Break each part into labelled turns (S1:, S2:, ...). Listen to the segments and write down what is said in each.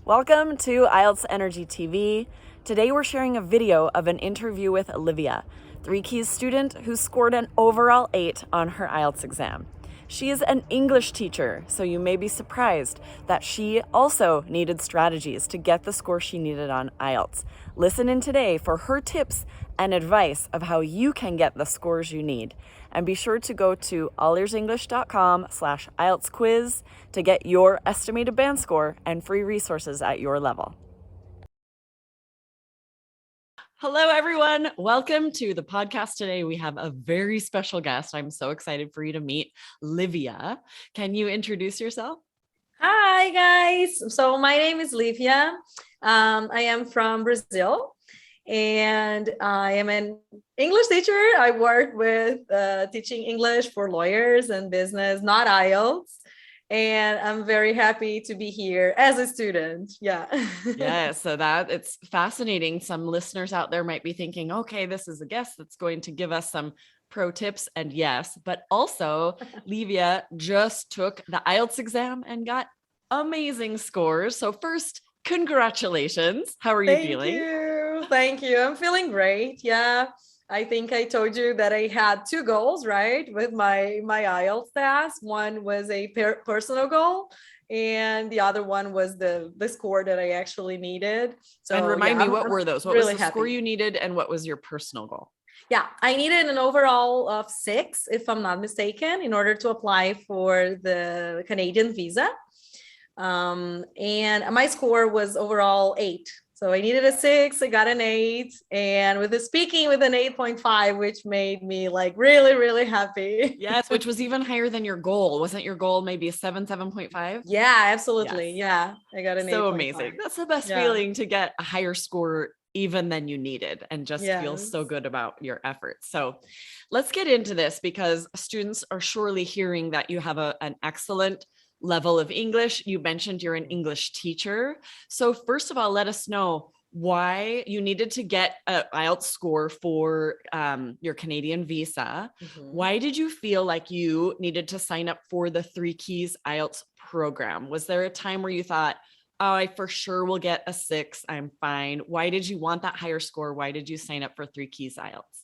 S1: Welcome to IELTS Energy TV. Today we're sharing a video of an interview with Livia, 3 Keys student who scored an overall 8 on her IELTS exam. She is an English teacher, so you may be surprised that she also needed strategies to get the score she needed on IELTS. Listen in today for her tips and advice of how you can get the scores you need. And be sure to go to allearsenglish.com/IELTS quiz to get your estimated band score and free resources at your level. Hello, everyone. Welcome to the podcast. Today, we have a very special guest. I'm so excited for you to meet Livia. Can you introduce yourself?
S2: Hi, guys. So my name is Livia. I am from Brazil, and I am an English teacher. I work with teaching English for lawyers and business, not IELTS. And I'm very happy to be here as a student. Yeah.
S1: Yeah, so that it's fascinating. Some listeners out there might be thinking, okay, this is a guest that's going to give us some pro tips. And yes, but also Livia just took the IELTS exam and got amazing scores. So first, congratulations. How are you feeling?
S2: Thank you. I'm feeling great. Yeah. I think I told you that I had 2 goals, right? With my IELTS test. One was a personal goal, and the other one was the score that I actually needed. So
S1: and remind me, what were those? What
S2: really
S1: was the score
S2: happy.
S1: you needed, and what was your personal goal?
S2: Yeah, I needed an overall of 6, if I'm not mistaken, in order to apply for the Canadian visa. And my score was overall 8. So I needed a 6, I got an 8, and with the speaking with an 8.5, which made me like really, really happy.
S1: Yes, which was even higher than your goal. Wasn't your goal maybe a 7.5?
S2: Yeah, absolutely. Yes. Yeah, I got an 8.5.
S1: So amazing. That's the best feeling, to get a higher score even than you needed and just feel so good about your efforts. So let's get into this, because students are surely hearing that you have an excellent level of English. You mentioned you're an English teacher. So first of all, let us know why you needed to get an IELTS score for your Canadian visa. Why did you feel like you needed to sign up for the 3 Keys IELTS program? Was there a time where you thought, oh, I for sure will get a 6, I'm fine? Why did you want that higher score? Why did you sign up for 3 Keys IELTS?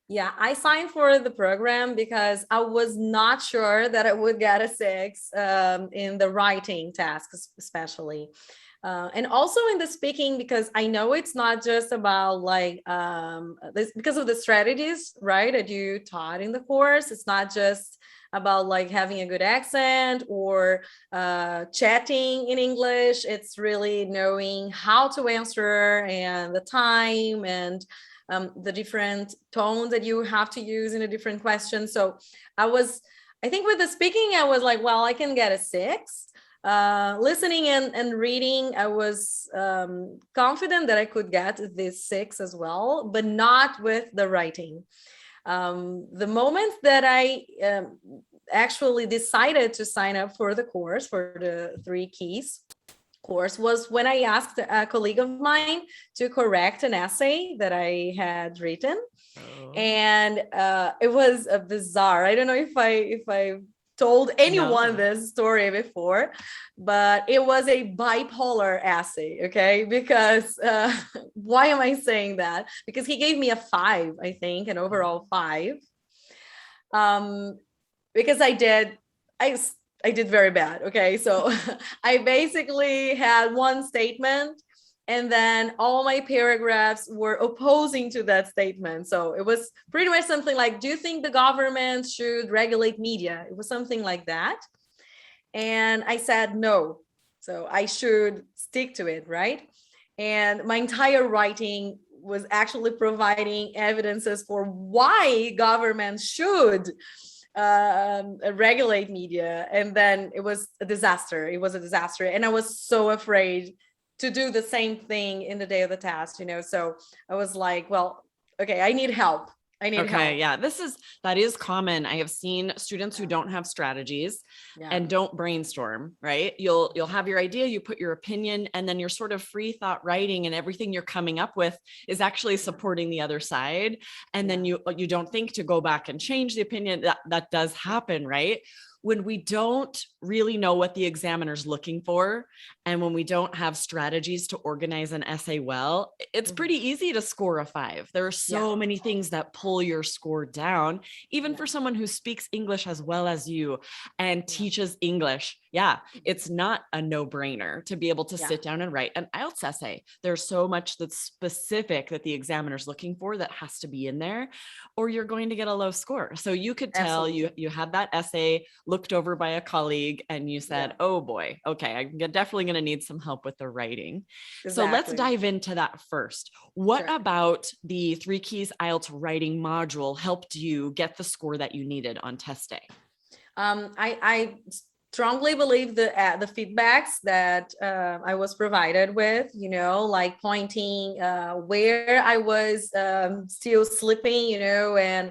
S2: Yeah, I signed for the program because I was not sure that I would get a 6 in the writing tasks, especially. And also in the speaking, because I know it's not just about like, this, because of the strategies, right, that you taught in the course. It's not just about like having a good accent or chatting in English. It's really knowing how to answer and the time and the different tones that you have to use in a different question. So I think with the speaking, I was like, well, I can get a 6. Listening and reading, I was confident that I could get this 6 as well, but not with the writing. The moment that I actually decided to sign up for the course, for the 3 Keys course, was when I asked a colleague of mine to correct an essay that I had written. And it was a bizarre. I don't know if I told anyone this story before, but it was a bipolar essay. Okay, because why am I saying that? Because he gave me a 5, I think, an overall 5. Because I did very bad. Okay, so I basically had one statement, and then all my paragraphs were opposing to that statement. So it was pretty much something like, do you think the government should regulate media? It was something like that. And I said no. So I should stick to it, right? And my entire writing was actually providing evidences for why government should regulate media. And then it was a disaster. And I was so afraid to do the same thing in the day of the test, so I was like, well, okay, I need help.
S1: Yeah, that is common. I have seen students who don't have strategies and don't brainstorm, right? You'll have your idea, you put your opinion, and then you're sort of free thought writing, and everything you're coming up with is actually supporting the other side. And then you don't think to go back and change the opinion. That does happen, right? When we don't really know what the examiner's looking for, and when we don't have strategies to organize an essay well, it's pretty easy to score a 5. There are so many things that pull your score down, even for someone who speaks English as well as you and teaches English. Yeah, it's not a no-brainer to be able to sit down and write an IELTS essay. There's so much that's specific that the examiner's looking for that has to be in there, or you're going to get a low score. So you could tell you had that essay looked over by a colleague and you said, oh boy, okay, I'm definitely going to need some help with the writing. So let's dive into that first. What about the 3 Keys IELTS writing module helped you get the score that you needed on test day?
S2: I strongly believe the feedbacks that I was provided with, you know, like pointing where I was still slipping, you know, and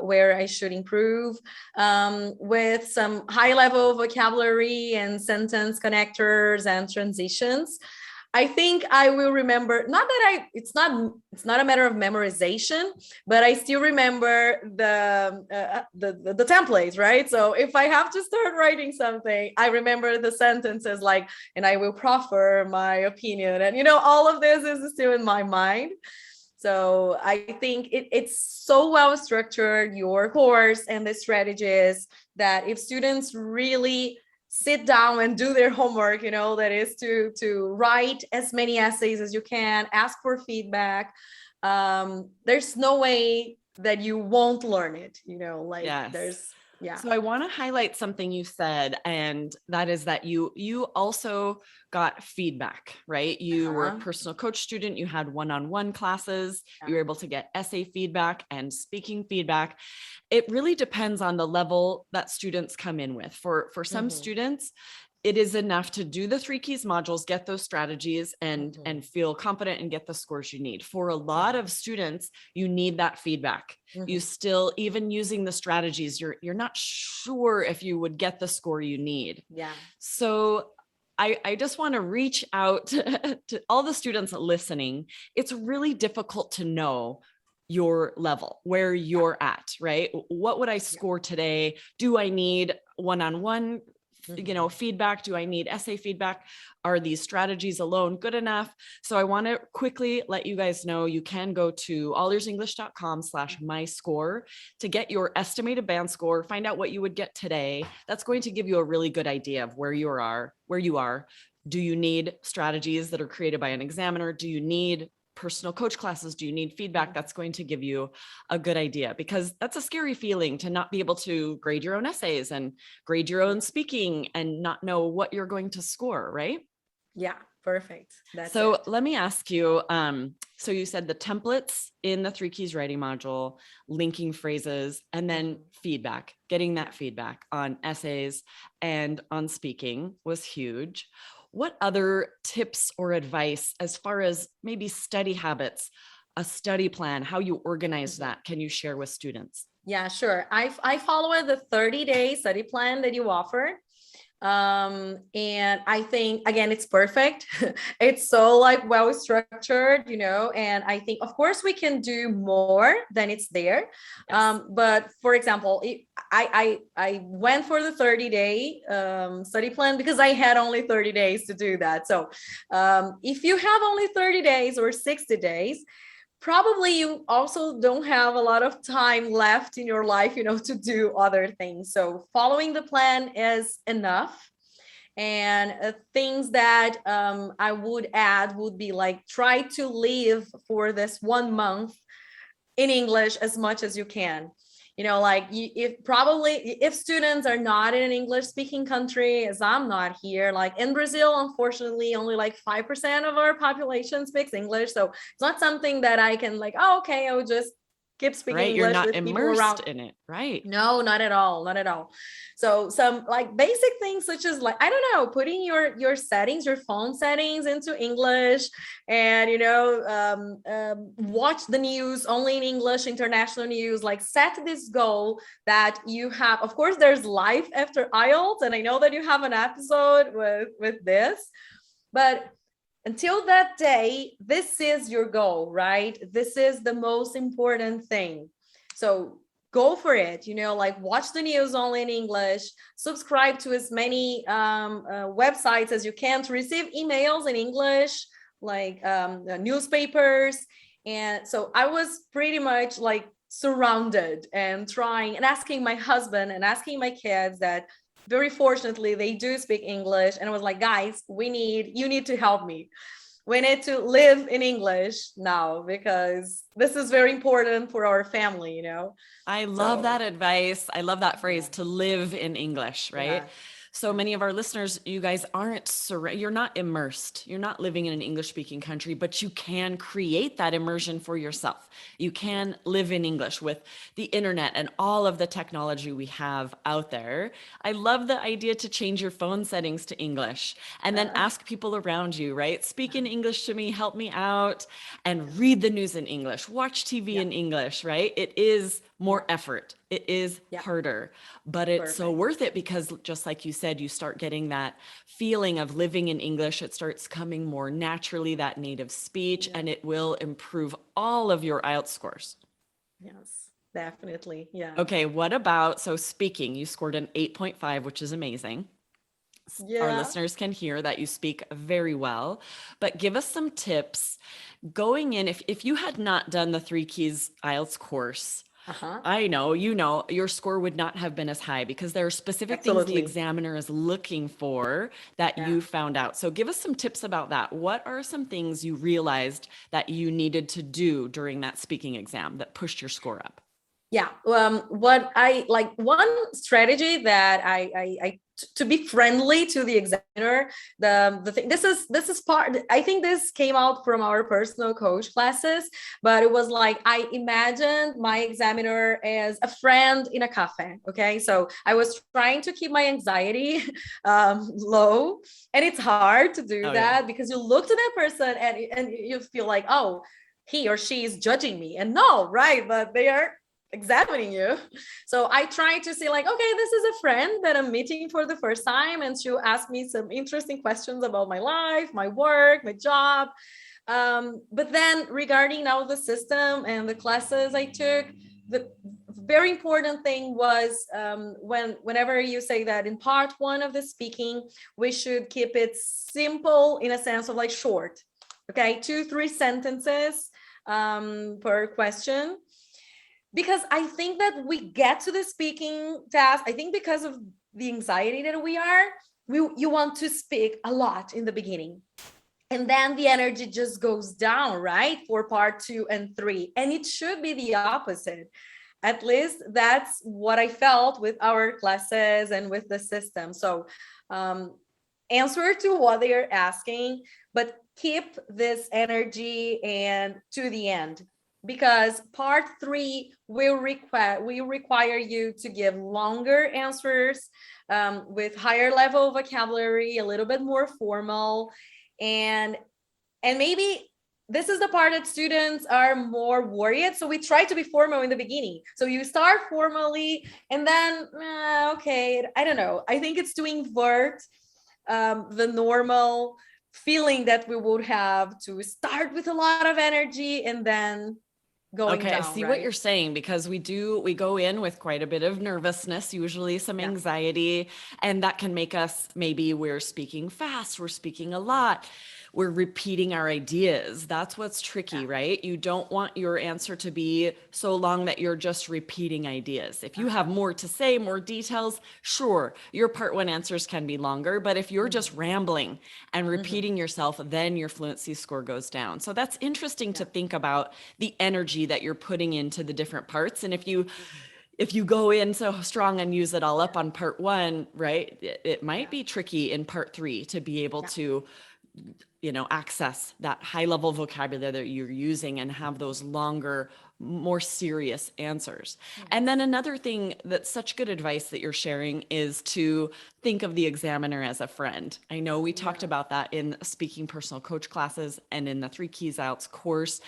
S2: where I should improve, with some high level vocabulary and sentence connectors and transitions. I think I will remember, not that it's not a matter of memorization, but I still remember the templates, right? So if I have to start writing something, I remember the sentences like, and I will proffer my opinion. And, you know, all of this is still in my mind. So I think it's so well structured, your course and the strategies, that if students really sit down and do their homework, you know, that is to write as many essays as you can, ask for feedback. There's no way that you won't learn it, you know, like So
S1: I want to highlight something you said, and that is that you also got feedback, right? You were a personal coach student, you had one-on-one classes, you were able to get essay feedback and speaking feedback. It really depends on the level that students come in with. For some students, it is enough to do the 3 Keys modules, get those strategies and feel confident and get the scores you need. For a lot of students, you need that feedback. You still, even using the strategies, you're not sure if you would get the score you need. So I just want to reach out to all the students listening. It's really difficult to know your level, where you're at, right? What would I score today? Do I need one-on-one you know, feedback? Do I need essay feedback? Are these strategies alone good enough? So I want to quickly let you guys know you can go to allearsenglish.com/myscore to get your estimated band score, find out what you would get today. That's going to give you a really good idea of where you are. Do you need strategies that are created by an examiner? Do you need personal coach classes? Do you need feedback? That's going to give you a good idea, because that's a scary feeling to not be able to grade your own essays and grade your own speaking and not know what you're going to score, right?
S2: Yeah, perfect.
S1: Let me ask you, so you said the templates in the 3 Keys writing module, linking phrases, and then feedback, getting that feedback on essays and on speaking was huge. What other tips or advice as far as maybe study habits, a study plan, how you organize that, can you share with students?
S2: Yeah, sure. I follow the 30-day study plan that you offer. And I think, again, it's perfect. It's so like well structured, you know, and I think, of course, we can do more than it's there. But for example, I went for the 30-day study plan because I had only 30 days to do that. So if you have only 30 days or 60 days, probably you also don't have a lot of time left in your life, you know, to do other things. So following the plan is enough. And things that I would add would be like, try to live for this 1 month in English as much as you can. You know, like if students are not in an English speaking country, as I'm not here, like in Brazil, unfortunately, only like 5% of our population speaks English. So it's not something that I can like, oh, okay, I would just keep speaking English.
S1: You're not
S2: with
S1: immersed
S2: people around
S1: in it, right?
S2: No, not at all. Not at all. So some like basic things such as like, I don't know, putting your settings, your phone settings into English, and, you know, watch the news only in English, international news, like set this goal that you have. Of course, there's life after IELTS. And I know that you have an episode with this, but until that day, this is your goal, right? This is the most important thing. So go for it, you know, like watch the news only in English, subscribe to as many websites as you can to receive emails in English, like newspapers. And so I was pretty much like surrounded and trying and asking my husband and asking my kids that very fortunately they do speak English. And I was like, guys, you need to help me. We need to live in English now because this is very important for our family, you know?
S1: I love that advice. I love that phrase, to live in English, right?
S2: Yeah.
S1: So many of our listeners, you guys you're not immersed. You're not living in an English speaking country, but you can create that immersion for yourself. You can live in English with the internet and all of the technology we have out there. I love the idea to change your phone settings to English and then ask people around you, right? Speak in English to me, help me out, and read the news in English, watch TV in English, right? It is more effort. It is harder, but it's so worth it because just like you said, you start getting that feeling of living in English. It starts coming more naturally, that native speech, and it will improve all of your IELTS scores.
S2: Yes, definitely. Yeah.
S1: Okay, what about, so speaking, you scored an 8.5, which is amazing. Our listeners can hear that you speak very well, but give us some tips going in. If you had not done the 3 Keys IELTS course, I know, you know, your score would not have been as high because there are specific things the examiner is looking for that you found out. So give us some tips about that. What are some things you realized that you needed to do during that speaking exam that pushed your score up?
S2: Yeah. What I like, one strategy that I to be friendly to the examiner, the thing, this is part, I think this came out from our personal coach classes, but it was like, I imagined my examiner as a friend in a cafe. Okay. So I was trying to keep my anxiety low, and it's hard to do that because you look to that person and you feel like, oh, he or she is judging me, and no, right, but they are examining you. So I try to say like, okay, this is a friend that I'm meeting for the first time, and she'll ask me some interesting questions about my life, my work, my job. But then regarding now the system and the classes I took, the very important thing was whenever you say that in part 1 of the speaking, we should keep it simple in a sense of like short. Okay, 2-3 sentences per question. Because I think that we get to the speaking task, I think because of the anxiety that you want to speak a lot in the beginning. And then the energy just goes down, right? For part 2 and 3. And it should be the opposite. At least that's what I felt with our classes and with the system. So answer to what they are asking, but keep this energy and to the end. Because part 3 will require you to give longer answers with higher level vocabulary, a little bit more formal, and maybe this is the part that students are more worried. So we try to be formal in the beginning. So you start formally, and then okay, I don't know. I think it's to invert the normal feeling that we would have to start with a lot of energy and then going down,
S1: I see what you're saying, because we go in with quite a bit of nervousness, usually some anxiety, and that can make us, maybe we're speaking fast, we're speaking a lot, we're repeating our ideas. That's what's tricky, right? You don't want your answer to be so long that you're just repeating ideas. If you have more to say, more details, sure, your part 1 answers can be longer, but if you're just rambling and repeating yourself, then your fluency score goes down. So that's interesting to think about the energy that you're putting into the different parts. And if you go in so strong and use it all up on part 1, right, it might be tricky in part 3 to be able to access that high level vocabulary that you're using and have those longer, more serious answers. And then another thing that's such good advice that you're sharing is to think of the examiner as a friend. I know we talked about that in speaking personal coach classes and in the 3 Keys IELTS course.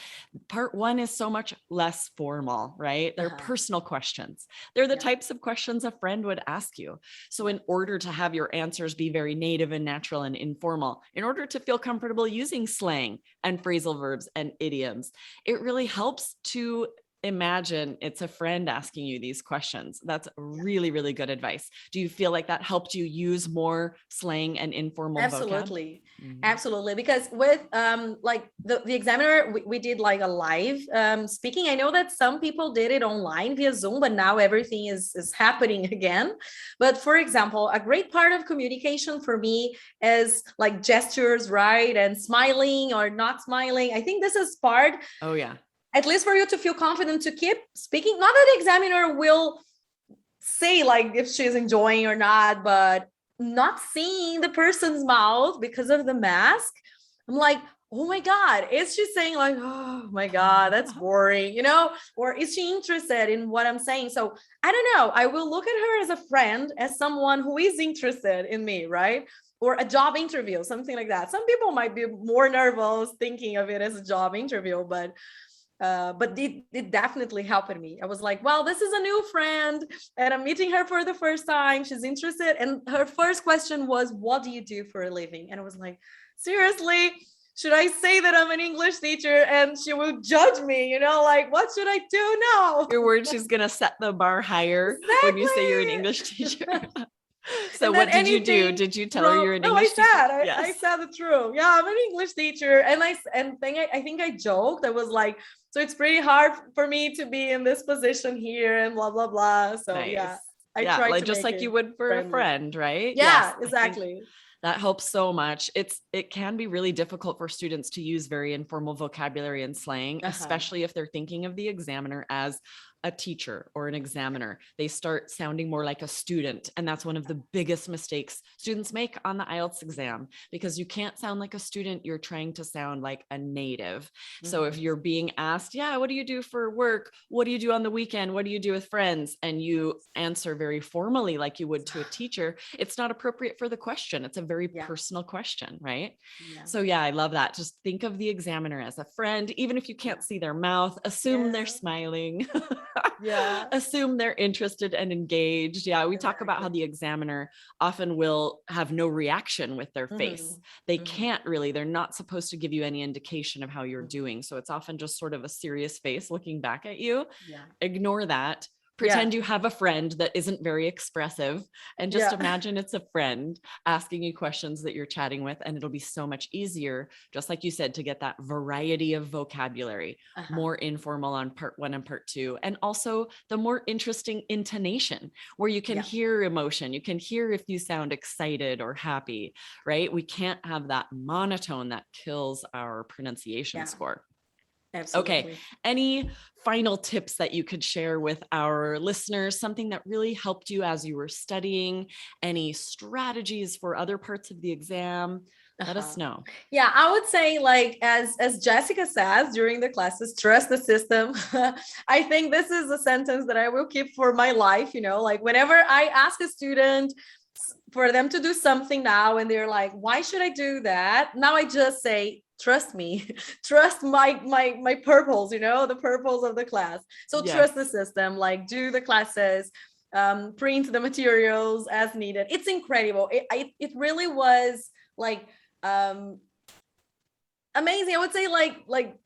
S1: Part 1 is so much less formal, right? They're personal questions. They're the types of questions a friend would ask you. So in order to have your answers be very native and natural and informal, in order to feel comfortable using slang and phrasal verbs and idioms, it really helps to imagine it's a friend asking you these questions. That's really, really good advice. Do you feel like that helped you use more slang and informal vocab?
S2: Absolutely. Absolutely. Because with like the examiner, we did like a live speaking. I know that some people did it online via Zoom, but now everything is happening again. But for example, a great part of communication for me is like gestures, right? And smiling or not smiling. I think this is part.
S1: Oh, yeah.
S2: At least for you to feel confident to keep speaking. Not that the examiner will say like if she's enjoying or not, but not seeing the person's mouth because of the mask, I'm like, oh my God, is she saying like, oh my God, that's boring, or is she interested in what I'm saying? So I don't know. I will look at her as a friend, as someone who is interested in me, right? Or a job interview, something like that. Some people might be more nervous thinking of it as a job interview, but it definitely helped me. I was like, well, this is a new friend and I'm meeting her for the first time. She's interested. And her first question was, what do you do for a living? And I was like, seriously, should I say that I'm an English teacher and she will judge me? Like, what should I do now?
S1: Your word, she's going to set the bar higher when you say you're an English teacher. So what did you do? Did you tell her you're an English teacher?
S2: I said the truth. Yeah, I'm an English teacher. And I think I joked. I was like, so it's pretty hard for me to be in this position here and blah, blah, blah. So
S1: nice.
S2: Yeah, I
S1: tried
S2: like
S1: to just like you would for friendly. A friend, right?
S2: Yeah, yes, exactly.
S1: That helps so much. It can be really difficult for students to use very informal vocabulary and slang, especially if they're thinking of the examiner as a teacher or an examiner. They start sounding more like a student. And that's one of the biggest mistakes students make on the IELTS exam, because you can't sound like a student. You're trying to sound like a native. So if you're being asked, what do you do for work? What do you do on the weekend? What do you do with friends? And you answer very formally like you would to a teacher, it's not appropriate for the question. It's a very personal question, right? So I love that. Just think of the examiner as a friend, even if you can't see their mouth, assume they're smiling. Assume they're interested and engaged. We talk about how the examiner often will have no reaction with their face. They can't really, they're not supposed to give you any indication of how you're doing. So it's often just sort of a serious face looking back at you. Ignore that. Pretend you have a friend that isn't very expressive, and just imagine it's a friend asking you questions that you're chatting with, and it'll be so much easier, just like you said, to get that variety of vocabulary, more informal on part 1 and part 2, and also the more interesting intonation where you can hear emotion. You can hear if you sound excited or happy, right? We can't have that monotone that kills our pronunciation score. Absolutely. Okay. Any final tips that you could share with our listeners? Something that really helped you as you were studying? Any strategies for other parts of the exam? Let us know.
S2: Yeah, I would say, like, as Jessica says during the classes, trust the system. I think this is a sentence that I will keep for my life. Like whenever I ask a student for them to do something now and they're like, why should I do that? Now I just say, trust me, trust my purpose, the purpose of the class. So trust the system, like do the classes, print the materials as needed. It's incredible. It really was like amazing. I would say like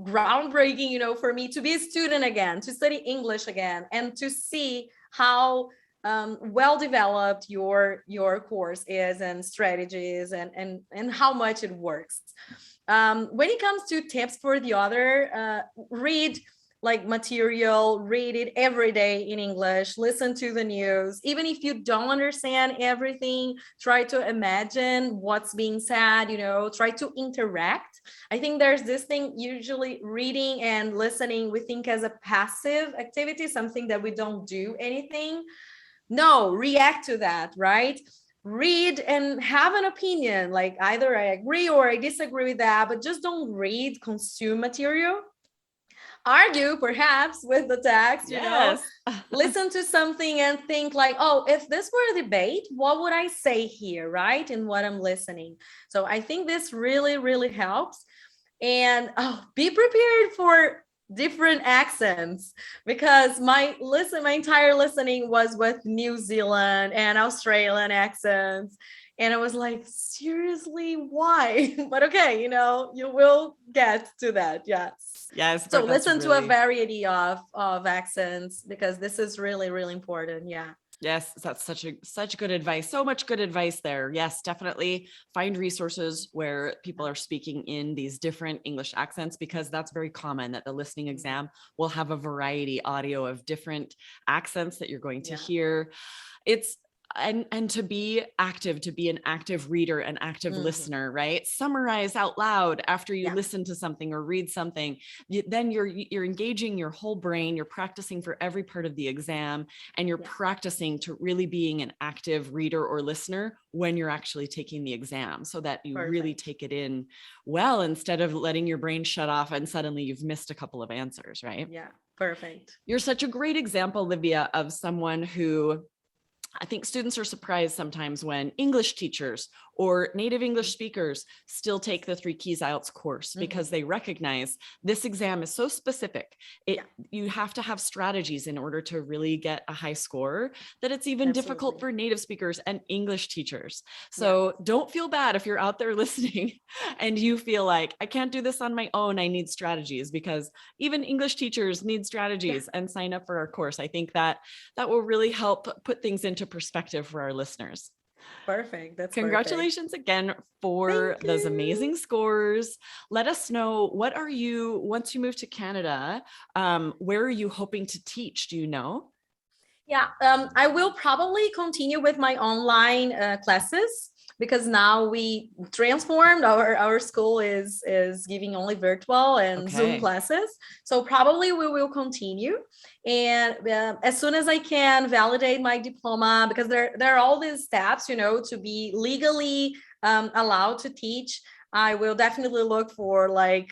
S2: groundbreaking, for me to be a student again, to study English again, and to see how well developed your course is, and strategies, and how much it works. When it comes to tips for the other, read like material, read it every day in English, listen to the news. Even if you don't understand everything, try to imagine what's being said, try to interact. I think there's this thing, usually reading and listening, we think as a passive activity, something that we don't do anything. No, react to that, right? Read and have an opinion, like either I agree or I disagree with that, but just don't read, consume material. Argue perhaps with the text, listen to something and think like, oh, if this were a debate, what would I say here, right? In what I'm listening. So I think this really, really helps. And be prepared for different accents, because my entire listening was with New Zealand and Australian accents. And I was like, seriously, why? But okay, you will get to that. Yes.
S1: Yes,
S2: So
S1: but that's
S2: listen to a
S1: really,
S2: variety of accents, because this is really, really important. Yeah.
S1: yes, that's such good advice. So much good advice there. Yes, definitely find resources where people are speaking in these different English accents, because that's very common that the listening exam will have a variety audio of different accents that you're going to hear. It's and to be active, to be an active reader, an active listener, right? Summarize out loud after you listen to something or read something. Then you're engaging your whole brain, you're practicing for every part of the exam, and you're practicing to really being an active reader or listener when you're actually taking the exam, so that you really take it in well, instead of letting your brain shut off and suddenly you've missed a couple of answers, right?
S2: Yeah, perfect.
S1: You're such a great example, Livia, of someone who, I think students are surprised sometimes when English teachers or native English speakers still take the 3 Keys IELTS course, because they recognize this exam is so specific. You have to have strategies in order to really get a high score, that it's even difficult for native speakers and English teachers. So don't feel bad if you're out there listening and you feel like, I can't do this on my own, I need strategies, because even English teachers need strategies, and sign up for our course. I think that will really help put things into perspective for our listeners.
S2: Perfect. That's
S1: Congratulations again for those amazing scores. Let us know, what are you, once you move to Canada, where are you hoping to teach? Do you know?
S2: Yeah, I will probably continue with my online classes, because now we transformed our school is giving only virtual and Zoom classes. So probably we will continue. And as soon as I can validate my diploma, because there are all these steps, to be legally allowed to teach, I will definitely look for like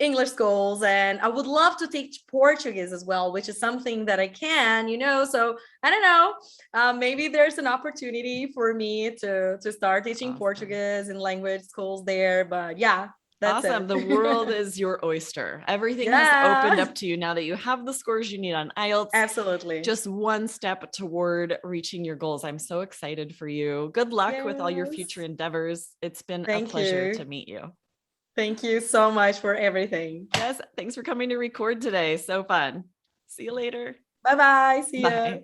S2: English schools, and I would love to teach Portuguese as well, which is something that I can, so I don't know, maybe there's an opportunity for me to start teaching Portuguese in language schools there. But yeah, that's
S1: awesome.
S2: it.
S1: The world is your oyster. Everything has opened up to you now that you have the scores you need on IELTS.
S2: Absolutely.
S1: Just one step toward reaching your goals. I'm so excited for you. Good luck with all your future endeavors. It's been a pleasure to meet you.
S2: Thank you so much for everything.
S1: Yes, thanks for coming to record today. So fun. See you later.
S2: Bye-bye. See ya.
S1: Bye.